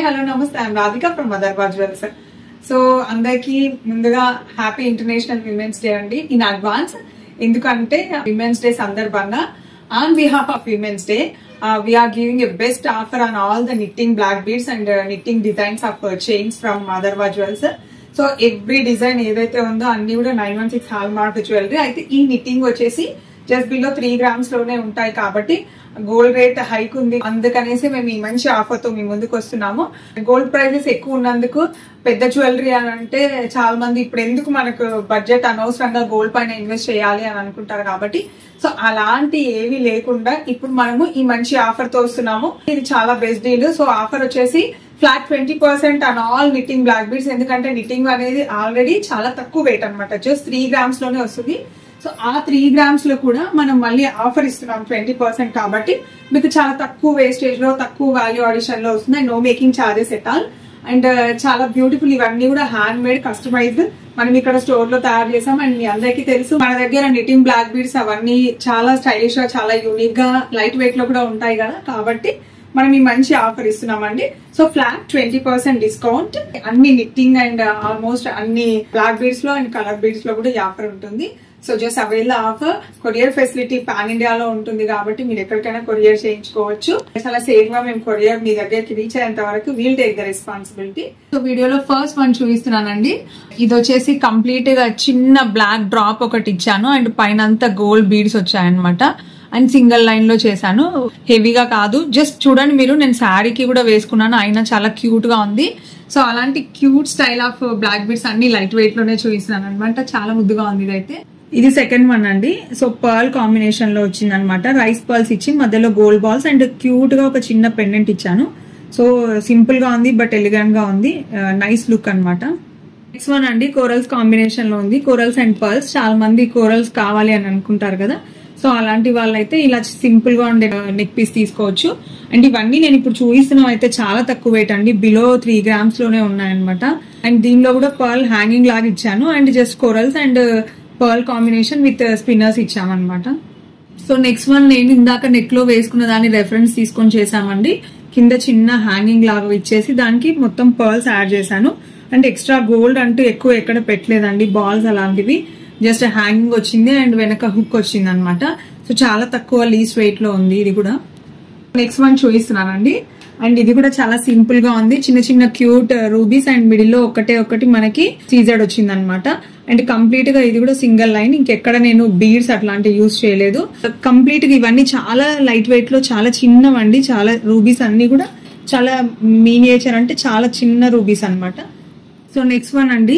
Hello నమస్తే, I am Radhika from Madarbad jewels. So అందరికి ముందుగా హ్యాపీ ఇంటర్నేషనల్ విమెన్స్ డే అండి ఇన్ అడ్వాన్స్. ఎందుకంటే విమెన్స్ డే సందర్భంగా on behalf of women's day we are giving a best offer on all the knitting black beads and knitting designs of chains from Madarbad jewels. So every design ఏదైతే ఉందో అన్ని కూడా 916 hall mark jewellery. అయితే ఈ knitting వచ్చేసి just below 3 grams లోనే ఉంటాయి కాబట్టి గోల్డ్ రేట్ హైక్ ఉంది, అందుకనేసి మేము ఈ మంచి ఆఫర్ తో మీ ముందుకు వస్తున్నాము. గోల్డ్ ప్రైజెస్ ఎక్కువ ఉన్నందుకు పెద్ద జ్యువెలరీ అని అంటే చాలా మంది ఇప్పుడు ఎందుకు మనకు బడ్జెట్ అనవసరంగా గోల్డ్ పైన ఇన్వెస్ట్ చేయాలి అని అనుకుంటారు కాబట్టి సో అలాంటి ఏవి లేకుండా ఇప్పుడు మనము ఈ మంచి ఆఫర్ తో వస్తున్నాము. ఇది చాలా బెస్ట్ డీల్. సో ఆఫర్ వచ్చేసి flat 20% on all knitting black beads. ఎందుకంటే నిట్టింగ్ అనేది ఆల్రెడీ చాలా తక్కువ వెయిట్ అనమాట, జస్ట్ 3 grams లోనే వస్తుంది. సో ఆ 3 grams లో కూడా మనం మళ్ళీ ఆఫర్ ఇస్తున్నాం 20% కాబట్టి మీకు చాలా తక్కువ వేస్టేజ్ లో తక్కువ వాల్యూ ఆడిషన్ లో వస్తుంది. No making charges at all. And చాలా బ్యూటిఫుల్, ఇవన్నీ కూడా హ్యాండ్ మేడ్ కస్టమైజ్డ్ మనం ఇక్కడ స్టోర్ లో తయారు చేసాం. అండ్ మీ అందరికీ తెలుసు మన దగ్గర నిట్టింగ్ బ్లాక్ బీడ్స్ అవన్నీ చాలా స్టైలిష్ గా చాలా యూనిక్ గా లైట్ వెయిట్ లో కూడా ఉంటాయి కదా, కాబట్టి మనం ఈ మంచి ఆఫర్ ఇస్తున్నామండి. సో ఫ్లాట్ 20% డిస్కౌంట్ అన్ని నిట్టింగ్ అండ్ ఆల్మోస్ట్ అన్ని బ్లాక్ బీడ్స్ లో అండ్ కలర్ బీడ్స్ లో కూడా ఈ ఆఫర్ ఉంటుంది. So just avail offer. Courier facility pan ఇండియాలో ఉంటుంది కాబట్టి మీరు ఎక్కడికైనా కొరియర్ చేయించుకోవచ్చు. చాలా సేఫ్ గా మేము కొరియర్ మీ దగ్గరికి రీచ్ అయ్యేంత వరకు we'll take the responsibility. So వీడియోలో ఫస్ట్ వన్ చూపిస్తున్నానండి. ఇది వచ్చేసి కంప్లీట్ గా చిన్న బ్లాక్ డ్రాప్ ఒకటి ఇచ్చాను అండ్ పైన అంతా గోల్డ్ బీడ్స్ వచ్చాయన్నమాట. అండ్ సింగిల్ లైన్ లో చేశాను, హెవీగా కాదు. జస్ట్ చూడండి మీరు, నేను శారీకి కూడా వేసుకున్నాను, అయినా చాలా క్యూట్ గా ఉంది. సో అలాంటి cute style of black beads అన్ని లైట్ వెయిట్ లోనే చూపిస్తున్నాను అనమాట. చాలా ముద్దుగా ఉంది ఇదైతే. ఇది సెకండ్ వన్ అండి. సో పర్ల్ కాంబినేషన్ లో వచ్చింది అనమాట. రైస్ పర్ల్స్ ఇచ్చి మధ్యలో గోల్డ్ బాల్స్ అండ్ క్యూట్ గా ఒక చిన్న పెండెంట్ ఇచ్చాను. సో సింపుల్ గా ఉంది బట్ ఎలిగెంట్ గా ఉంది, నైస్ లుక్ అనమాట. నెక్స్ట్ వన్ అండి కోరల్స్ కాంబినేషన్ లో ఉంది. కోరల్స్ అండ్ పర్ల్స్, చాలా మంది కోరల్స్ కావాలి అని అనుకుంటారు కదా, సో అలాంటి వాళ్ళైతే ఇలా సింపుల్ గా ఉండే నెక్ పీస్ తీసుకోవచ్చు. అండ్ ఇవన్నీ నేను ఇప్పుడు చూపిస్తున్నాం అయితే చాలా తక్కువ వెయిట్ అండి, బిలో 3 grams లోనే ఉన్నాయన్నమాట. అండ్ దీనిలో కూడా పర్ల్ హ్యాంగింగ్ లాగా ఇచ్చాను and just corals and pearl combination with spinners ఇచ్చామన్నమాట. సో నెక్స్ట్ వన్ నేను ఇందాక నెక్ లో వేసుకున్న దాన్ని రెఫరెన్స్ తీసుకొని చేసామండి. కింద చిన్న హ్యాంగింగ్ లాగా ఇచ్చేసి దానికి మొత్తం పర్ల్స్ యాడ్ చేశాను. అండ్ ఎక్స్ట్రా గోల్డ్ అంటూ ఎక్కువ ఎక్కడ పెట్టలేదండి, బాల్స్ అలాంటివి, జస్ట్ హ్యాంగింగ్ వచ్చింది అండ్ వెనక హుక్ వచ్చింది అనమాట. సో చాలా తక్కువ లీస్ట్ వెయిట్ లో ఉంది ఇది కూడా. నెక్స్ట్ వన్ చూపిస్తున్నానండి. అండ్ ఇది కూడా చాలా సింపుల్ గా ఉంది, చిన్న చిన్న క్యూట్ రూబీస్ అండ్ మిడిల్ లో ఒకటి మనకి సీజెడ్ వచ్చింది అనమాట. అండ్ కంప్లీట్ గా ఇది కూడా సింగిల్ లైన్, ఇంకెక్కడ నేను బీడ్స్ అట్లాంటివి యూజ్ చేయలేదు. కంప్లీట్ గా ఇవన్నీ చాలా లైట్ వెయిట్ లో చాలా చిన్నవండి, చాలా రూబీస్ అన్ని కూడా చాలా మినియేచర్ అంటే చాలా చిన్న రూబీస్ అనమాట. సో నెక్స్ట్ వన్ అండి,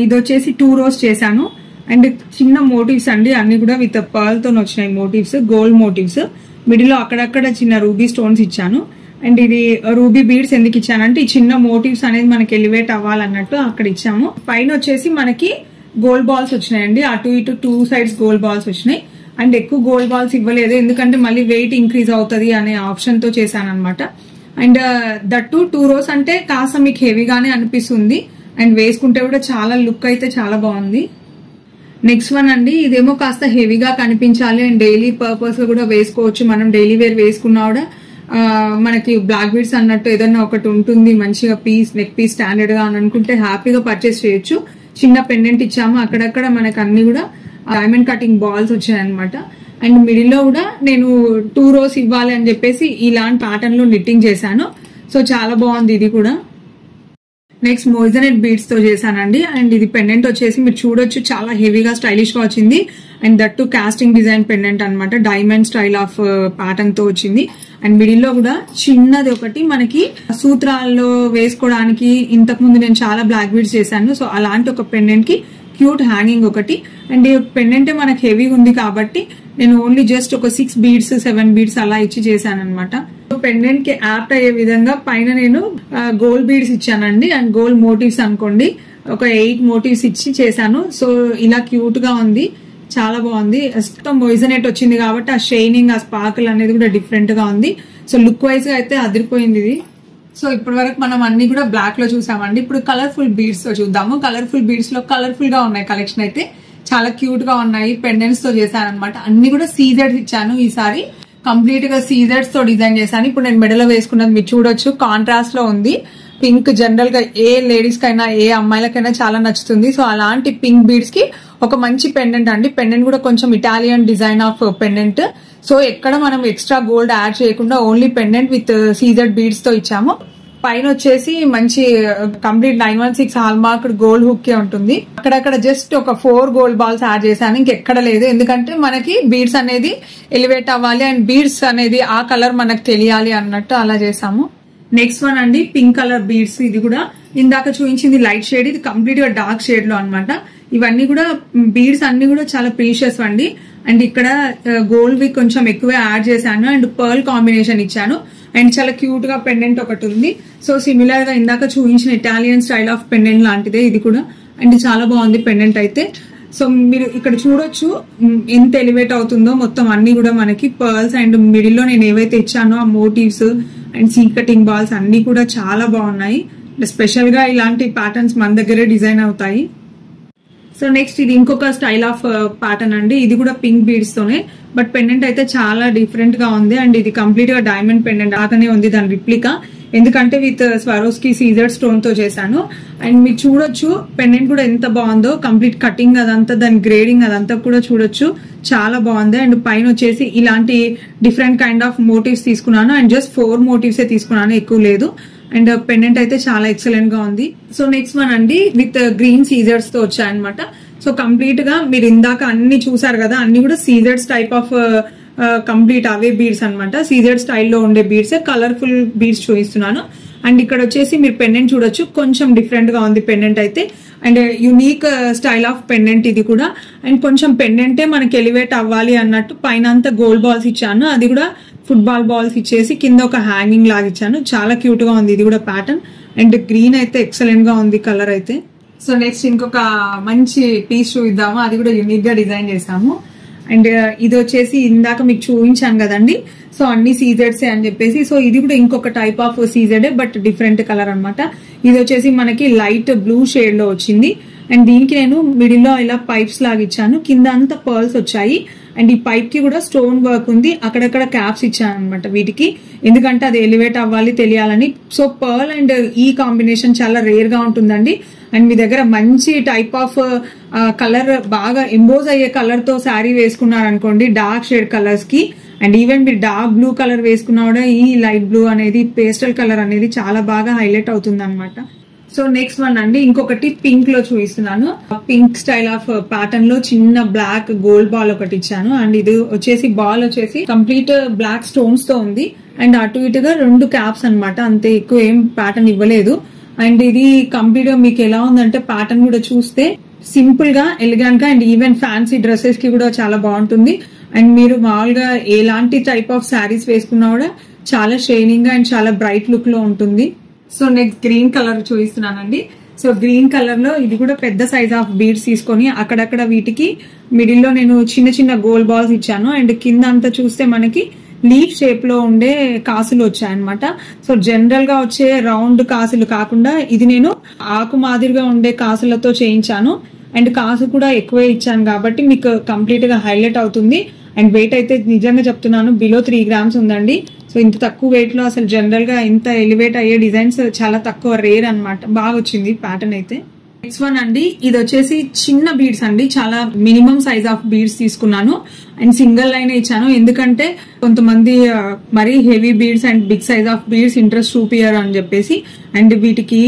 ఇది వచ్చేసి 2 rows చేశాను అండ్ చిన్న మోటివ్స్ అండి, అన్ని కూడా విత్ పర్ల్ తో వచ్చినాయి మోటివ్స్, గోల్డ్ మోటివ్స్. మిడిల్ లో అక్కడక్కడ చిన్న రూబీ స్టోన్స్ ఇచ్చాను. అండ్ ఇది రూబీ బీడ్స్ ఎందుకు ఇచ్చానంటే ఈ చిన్న మోటివ్స్ అనేది మనకి ఎలివేట్ అవ్వాలన్నట్టు అక్కడ ఇచ్చాము. పైన వచ్చేసి మనకి గోల్డ్ బాల్స్ వచ్చినాయండి, అటు ఇటు 2 sides గోల్డ్ బాల్స్ వచ్చినాయి. అండ్ ఎక్కువ గోల్డ్ బాల్స్ ఇవ్వలేదు ఎందుకంటే మళ్ళీ వెయిట్ ఇంక్రీజ్ అవుతుంది అనే ఆప్షన్ తో చేశాను అనమాట. అండ్ దట్టు 2 rows అంటే కాస్త మీకు హెవీగానే అనిపిస్తుంది అండ్ వేసుకుంటే కూడా చాలా లుక్ అయితే చాలా బాగుంది. నెక్స్ట్ వన్ అండి, ఇదేమో కాస్త హెవీగా కనిపించాలి అండ్ డైలీ పర్పస్ లో కూడా వేసుకోవచ్చు. మనం డైలీ వేర్ వేసుకున్నా కూడా మనకి బ్లాక్ బీడ్స్ అన్నట్టు ఏదన్నా ఒకటి ఉంటుంది మంచిగా పీస్, నెక్ పీస్ స్టాండర్డ్ గా అని అనుకుంటే హ్యాపీగా పర్చేస్ చేయొచ్చు. చిన్న పెండెంట్ ఇచ్చాము, అక్కడక్కడ మనకు అన్ని కూడా డైమండ్ కటింగ్ బాల్స్ వచ్చాయన్నమాట. అండ్ మిడిల్ లో కూడా నేను 2 rows ఇవ్వాలి అని చెప్పేసి ఇలాంటి ప్యాటర్న్ లో నిట్టింగ్ చేశాను. సో చాలా బాగుంది ఇది కూడా. నెక్స్ట్ మోజనెట్ బీడ్స్ తో చేశానండి. అండ్ ఇది పెండెంట్ వచ్చేసి మీరు చూడొచ్చు చాలా హెవీగా స్టైలిష్ గా వచ్చింది. And that casting design pendant అనమాట, డైమండ్ స్టైల్ ఆఫ్ ప్యాటర్న్ తో వచ్చింది. అండ్ మిడిల్ లో కూడా చిన్నది ఒకటి మనకి సూత్రాల్లో వేసుకోవడానికి, ఇంతకు ముందు నేను చాలా బ్లాక్ బీడ్స్ చేశాను, సో అలాంటి ఒక పెండెంట్ కి క్యూట్ హ్యాంగింగ్ ఒకటి. అండ్ ఈ పెండెంట్ మనకి హెవీగా ఉంది కాబట్టి నేను ఓన్లీ జస్ట్ ఒక 6 beads 7 beads అలా ఇచ్చి చేశాను అనమాట. పెండెంట్ కి యాప్ట్ అయ్యే విధంగా పైన నేను గోల్డ్ బీడ్స్ ఇచ్చానండి అండ్ గోల్డ్ మోటివ్స్ అనుకోండి, ఒక 8 motives ఇచ్చి చేశాను. సో ఇలా క్యూట్ గా ఉంది, చాలా బాగుంది. మొత్తం మొయిజనెట్ వచ్చింది కాబట్టి ఆ షైనింగ్, ఆ స్పార్కిల్ అనేది కూడా డిఫరెంట్ గా ఉంది. సో లుక్ వైజ్ గా అయితే అదిరిపోయింది ఇది. సో ఇప్పటి వరకు మనం అన్ని కూడా బ్లాక్ లో చూసామండి. ఇప్పుడు కలర్ఫుల్ బీడ్స్ తో చూద్దాము. కలర్ఫుల్ బీడ్స్ లో కలర్ఫుల్ గా ఉన్నాయి కలెక్షన్ అయితే, చాలా క్యూట్ గా ఉన్నాయి. పెండెంట్స్ తో చేశాను అనమాట, అన్ని కూడా సీజెడ్స్ ఇచ్చాను. ఈసారి కంప్లీట్ గా సీజెడ్స్ తో డిజైన్ చేశాను. ఇప్పుడు నేను మెడలో వేసుకున్నది మీరు చూడొచ్చు, కాంట్రాస్ట్ లో ఉంది. పింక్ జనరల్ గా ఏ లేడీస్ కైనా ఏ అమ్మాయిలకైనా చాలా నచ్చుతుంది. సో అలాంటి పింక్ బీడ్స్ కి ఒక మంచి పెండెంట్ అండి. పెండెంట్ కూడా కొంచెం Italian design of pendant. So ఎక్కడ మనం ఎక్స్ట్రా గోల్డ్ యాడ్ చేయకుండా ఓన్లీ పెండెంట్ విత్ సీజర్డ్ బీడ్స్ తో ఇచ్చాము. పైన వచ్చేసి మంచి complete 916 hall marked gold hook ఉంటుంది. అక్కడక్కడ జస్ట్ ఒక 4 గోల్డ్ బాల్స్ యాడ్ చేశాను, ఇంకెక్కడ లేదు. ఎందుకంటే మనకి బీడ్స్ అనేది ఎలివేట్ అవ్వాలి అండ్ బీడ్స్ అనేది ఆ కలర్ మనకు తెలియాలి అన్నట్టు అలా చేసాము. నెక్స్ట్ వన్ అండి పింక్ కలర్ బీడ్స్. ఇది కూడా ఇందాక చూపించింది లైట్ షేడ్, ఇది కంప్లీట్ గా డార్క్ షేడ్ లో అనమాట. ఇవన్నీ కూడా బీడ్స్ అన్ని కూడా చాలా ప్రీషియస్ అండి. అండ్ ఇక్కడ గోల్డ్ వి కొంచెం ఎక్కువ యాడ్ చేశాను అండ్ పర్ల్ కాంబినేషన్ ఇచ్చాను. అండ్ చాలా క్యూట్ గా పెండెంట్ ఒకటి ఉంది. సో సిమిలర్ గా ఇందాక చూపించిన ఇటాలియన్ స్టైల్ ఆఫ్ పెండెంట్ లాంటిదే ఇది కూడా. అండ్ చాలా బాగుంది పెండెంట్ అయితే. సో మీరు ఇక్కడ చూడొచ్చు ఎంత ఎలివేట్ అవుతుందో. మొత్తం అన్ని కూడా మనకి పర్ల్స్ అండ్ మిడిల్ లో నేను ఏవైతే ఇచ్చానో ఆ motives and C cutting balls అన్ని కూడా చాలా బాగున్నాయి. స్పెషల్ గా ఇలాంటి ప్యాటర్న్స్ మన దగ్గరే డిజైన్ అవుతాయి. సో నెక్స్ట్ ఇది ఇంకొక స్టైల్ ఆఫ్ ప్యాటర్న్ అండి. ఇది కూడా పింక్ బీడ్స్ తోనే, బట్ పెండెంట్ అయితే చాలా డిఫరెంట్ గా ఉంది. అండ్ ఇది కంప్లీట్ గా డైమండ్ పెండెంట్ లాగానే ఉంది దాని రిప్లికా. ఎందుకంటే విత్ స్వారోస్కి సీజర్ స్టోన్ తో చేశాను. అండ్ మీరు చూడొచ్చు పెండెంట్ కూడా ఎంత బాగుందో. కంప్లీట్ కటింగ్ అదంతా, దాని గ్రేడింగ్ అదంతా కూడా చూడొచ్చు, చాలా బాగుంది. అండ్ పైన వచ్చేసి ఇలాంటి డిఫరెంట్ కైండ్ ఆఫ్ మోటివ్స్ తీసుకున్నాను. అండ్ జస్ట్ 4 మోటివ్స్ తీసుకున్నాను, ఎక్కువ లేదు. అండ్ పెండెంట్ అయితే చాలా ఎక్సలెంట్ గా ఉంది. సో నెక్స్ట్ వన్ అండి విత్ గ్రీన్ సీజర్స్ తో వచ్చాయన్నమాట. సో కంప్లీట్ గా మీరు ఇందాక అన్ని చూసారు కదా, అన్ని కూడా సీజర్స్ టైప్ ఆఫ్ కంప్లీట్ అవే బీడ్స్ అనమాట. సీజర్ స్టైల్లో ఉండే బీడ్స్, కలర్ఫుల్ బీడ్స్ చూపిస్తున్నాను. అండ్ ఇక్కడ వచ్చేసి మీరు పెండెంట్ చూడొచ్చు, కొంచెం డిఫరెంట్ గా ఉంది పెండెంట్ అయితే. And unique style of pendant ఇది కూడా. అండ్ కొంచెం పెండెంటే మనకి ఎలివేట్ అవ్వాలి అన్నట్టు పైన అంతా గోల్డ్ బాల్స్ ఇచ్చాను. అది కూడా ఫుట్బాల్ బాల్స్ ఇచ్చేసి కింద ఒక హ్యాంగింగ్ లాగా ఇచ్చాను. చాలా క్యూట్ గా ఉంది ఇది కూడా ప్యాటర్న్. అండ్ గ్రీన్ అయితే ఎక్సలెంట్ గా ఉంది కలర్ అయితే. సో నెక్స్ట్ ఇంకొక మంచి పీస్ చూద్దాము. అది కూడా యూనిక్ గా డిజైన్ చేసాము. అండ్ ఇది వచ్చేసి ఇందాక మీకు చూపించాను కదండి, సో అన్ని సీజెడ్స్ అని చెప్పేసి. సో ఇది కూడా ఇంకొక type of CZ but different colour అనమాట. ఇది వచ్చేసి మనకి లైట్ బ్లూ షేడ్ లో వచ్చింది. అండ్ దీనికి నేను మిడిల్ లో ఇలా పైప్స్ లాగా ఇచ్చాను, కింద అంతా పర్ల్స్ వచ్చాయి. అండ్ ఈ పైప్ కి కూడా స్టోన్ వర్క్ ఉంది, అక్కడక్కడ క్యాప్స్ ఇచ్చాను అనమాట వీటికి, ఎందుకంటే అది ఎలివేట్ అవ్వాలి తెలియాలని. సో పర్ల్ అండ్ ఈ కాంబినేషన్ చాలా రేర్ గా ఉంటుందండి. అండ్ మీ దగ్గర మంచి టైప్ ఆఫ్ కలర్ బాగా ఎంబోజ్ అయ్యే కలర్ తో శారీ వేసుకున్నారనుకోండి, డార్క్ షేడ్ కలర్స్ కి, అండ్ ఈవెన్ మీరు డార్క్ బ్లూ కలర్ వేసుకున్నా కూడా ఈ లైట్ బ్లూ అనేది, పేస్టల్ కలర్ అనేది చాలా బాగా హైలైట్ అవుతుంది అనమాట. సో నెక్స్ట్ వన్ అండి ఇంకొకటి పింక్ లో చూపిస్తున్నాను. పింక్ స్టైల్ ఆఫ్ ప్యాటర్న్ లో చిన్న బ్లాక్ గోల్డ్ బాల్ ఒకటి ఇచ్చాను. అండ్ ఇది వచ్చేసి బాల్ వచ్చేసి కంప్లీట్ బ్లాక్ స్టోన్స్ తో ఉంది. అండ్ అటు ఇటుగా 2 క్యాప్స్ అనమాట, అంతే, ఎక్కువ ఏం ప్యాటర్న్ ఇవ్వలేదు. అండ్ ఇది కంప్లీట్ గా మీకు ఎలా ఉందంటే ప్యాటర్న్ కూడా చూస్తే సింపుల్ గా, ఎలిగెంట్ గా, అండ్ ఈవెన్ ఫ్యాన్సీ డ్రెస్సెస్ కి కూడా చాలా బాగుంటుంది. అండ్ మీరు మామూలుగా ఎలాంటి టైప్ ఆఫ్ శారీస్ వేసుకున్నా కూడా చాలా షైనింగ్ గా అండ్ చాలా బ్రైట్ లుక్ లో ఉంటుంది. సో నెక్స్ట్ గ్రీన్ కలర్ చూపిస్తున్నానండి. సో గ్రీన్ కలర్ లో ఇది కూడా పెద్ద సైజ్ ఆఫ్ బీడ్స్ తీసుకొని అక్కడక్కడ వీటికి మిడిల్ లో నేను చిన్న చిన్న గోల్డ్ బాల్స్ ఇచ్చాను. అండ్ కింద అంతా చూస్తే మనకి లీఫ్ షేప్ లో ఉండే కాసులు వచ్చాయన్నమాట. సో జనరల్ గా వచ్చే రౌండ్ కాసులు కాకుండా ఇది నేను ఆకు మాదిరిగా ఉండే కాసులతో చేయించాను. అండ్ కాసు కూడా ఎక్కువే ఇచ్చాను కాబట్టి మీకు కంప్లీట్ గా హైలైట్ అవుతుంది. అండ్ వెయిట్ అయితే నిజంగా చెప్తున్నాను బిలో 3 grams ఉందండి. సో ఇంత తక్కువ వెయిట్ లో అసలు జనరల్ గా ఇంత ఎలివేట్ అయ్యే డిజైన్స్ చాలా తక్కువ, రేర్ అనమాట. బాగా వచ్చింది ప్యాటర్న్ అయితే. నెక్స్ట్ వన్ అండి ఇది వచ్చేసి చిన్న బీడ్స్ అండి, చాలా మినిమం సైజ్ ఆఫ్ బీడ్స్ తీసుకున్నాను. అండ్ సింగిల్ లైన్ ఇచ్చాను, ఎందుకంటే కొంతమంది మరీ heavy beads and big size of beads interest చూపియరు అని చెప్పేసి. అండ్ వీటికి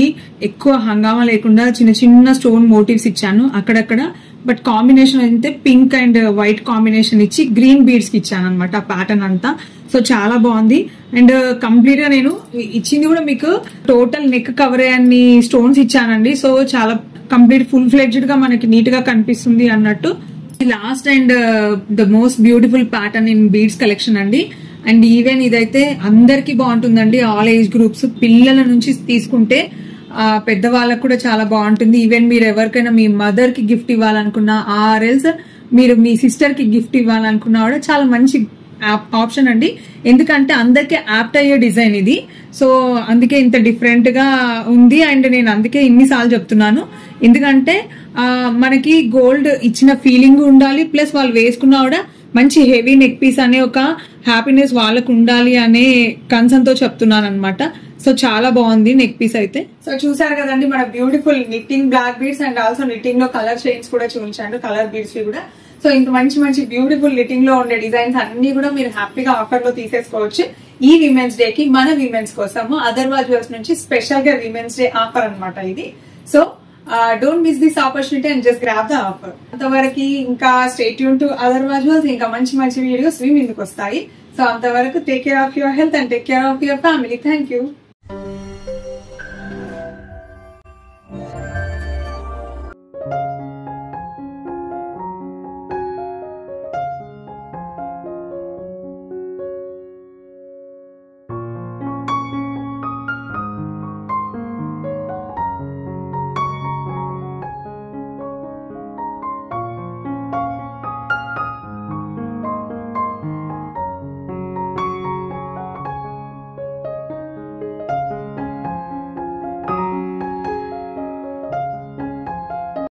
ఎక్కువ హంగామా లేకుండా చిన్న చిన్న స్టోన్ మోటివ్స్ ఇచ్చాను అక్కడక్కడ. బట్ కాంబినేషన్ అయితే పింక్ అండ్ వైట్ కాంబినేషన్ ఇచ్చి గ్రీన్ బీడ్స్ కి ఇచ్చాను అనమాట ఆ ప్యాటర్న్ అంతా. సో చాలా బాగుంది. అండ్ కంప్లీట్ గా నేను ఇచ్చింది కూడా మీకు టోటల్ నెక్ కవర్ అయ్యన్ని స్టోన్స్ ఇచ్చానండి. సో చాలా కంప్లీట్ ఫుల్ ఫ్లెడ్జ్డ్ గా మనకి నీట్ గా కనిపిస్తుంది అన్నట్టు. Last and the most beautiful pattern in beads collection అండి. అండ్ ఈవెన్ ఇదైతే అందరికి బాగుంటుందండి, ఆల్ ఏజ్ గ్రూప్స్, పిల్లల నుంచి తీసుకుంటే పెద్దవాళ్ళకు కూడా చాలా బాగుంటుంది. ఈవెన్ మీరు ఎవరికైనా మీ మదర్ కి గిఫ్ట్ ఇవ్వాలనుకున్నా, ఆర్ఎల్స్ మీరు మీ సిస్టర్ కి గిఫ్ట్ ఇవ్వాలనుకున్నా కూడా చాలా మంచి ఆప్షన్ అండి. ఎందుకంటే అందరికీ యాప్ట్ అయ్యే డిజైన్ ఇది. సో అందుకే ఇంత డిఫరెంట్ గా ఉంది. అండ్ నేను అందుకే ఇన్నిసార్లు చెప్తున్నాను, ఎందుకంటే మనకి గోల్డ్ ఇచ్చిన ఫీలింగ్ ఉండాలి, ప్లస్ వాళ్ళు వేసుకున్నా కూడా మంచి హెవీ నెక్ పీస్ అనే ఒక హ్యాపీనెస్ వాళ్ళకు ఉండాలి అనే కన్సర్న్ తో చెప్తున్నాను అనమాట. సో చాలా బాగుంది నెక్ పీస్ అయితే. సో చూసారు కదండి మన beautiful knitting black beads and also knitting లో కలర్ చైన్స్ కూడా చూపించాను, కలర్ బీడ్స్ కూడా. సో ఇంత మంచి మంచి బ్యూటిఫుల్ నిట్టింగ్ లో ఉండే డిజైన్స్ అన్ని కూడా మీరు హ్యాపీగా ఆఫర్ లో తీసేసుకోవచ్చు ఈ విమెన్స్ డే కి. మన విమెన్స్ కోసము అథర్వా జ్యువెల్స్ నుంచి స్పెషల్ గా విమెన్స్ డే ఆఫర్ అన్నమాట ఇది. So don't miss this opportunity and just grab the offer. అంతవరకు ఇంకా stay tune to Atharva jewels, ఇంకా మంచి మంచి వీడియోస్ మీ ముందుకు వస్తాయి. సో అంతవరకు take care of your health and take care of your family. Thank you.